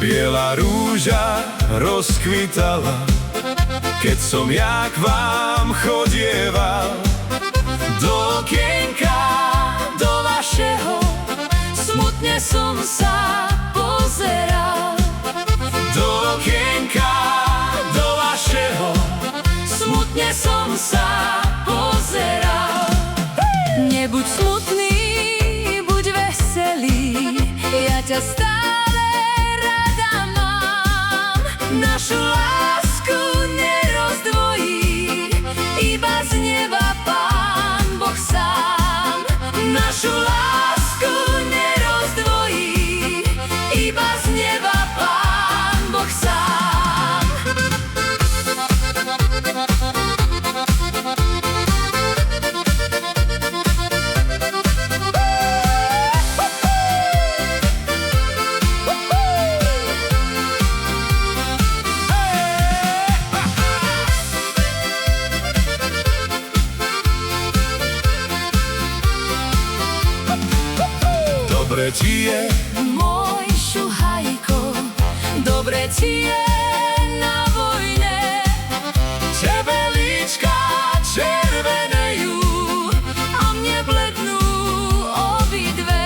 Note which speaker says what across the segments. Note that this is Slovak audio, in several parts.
Speaker 1: Biela rúža rozkvitala, keď som ja k vám chodieval. Do okienka, do vašeho, smutne som sa pozeral. Do okienka, do vašeho, smutne som sa pozeral.
Speaker 2: Nebuď smutný, buď veselý, ja ťa stále rada mám.
Speaker 1: Našu lásku
Speaker 2: nerozdvojí, iba z neba Pán Boh sám.
Speaker 1: Našu lásku
Speaker 2: nerozdvojí, iba z neba Pán Boh sám.
Speaker 1: dobre ti je,
Speaker 2: Môj šuhajko, dobre ti je na vojne.
Speaker 1: tebe líčka červenejú,
Speaker 2: A mne blednú obidve.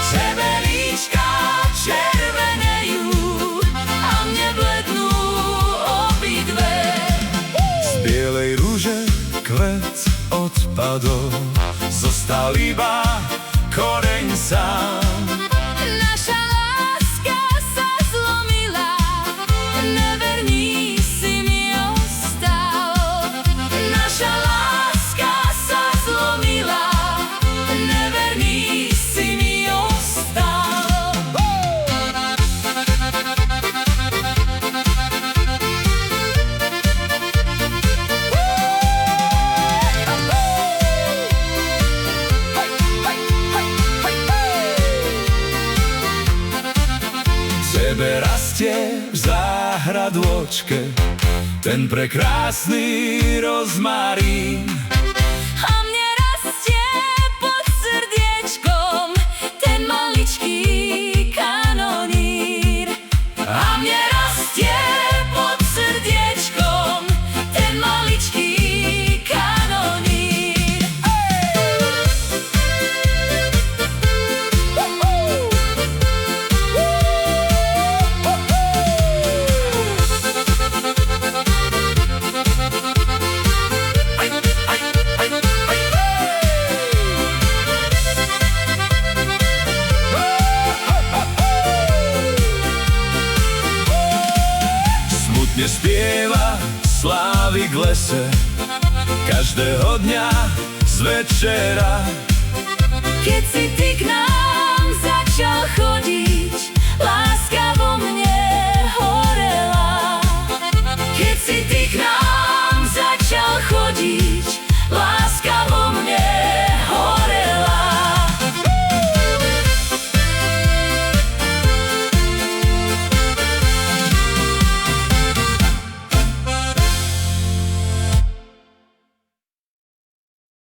Speaker 1: tebe líčka červenejú,
Speaker 2: A mne blednú obidve.
Speaker 1: z bielej rúže kvet odpadol, zostal iba koreň sám.
Speaker 2: Naša láska sa zlomila, neverný si mi ostal. Naša láska sa zlomila, neverný si mi ostal.
Speaker 1: Tebe rastie v záhradôčke ten prekrásny rozmarín.
Speaker 2: A mne rastie pod srdiečkom ten maličký kanonír.
Speaker 1: A mne
Speaker 2: Rastie pod srdiečkom ten maličký kanonír.
Speaker 1: smutne spieva slávy k lese každého dňa z večera.
Speaker 2: Keď si ty k nám začal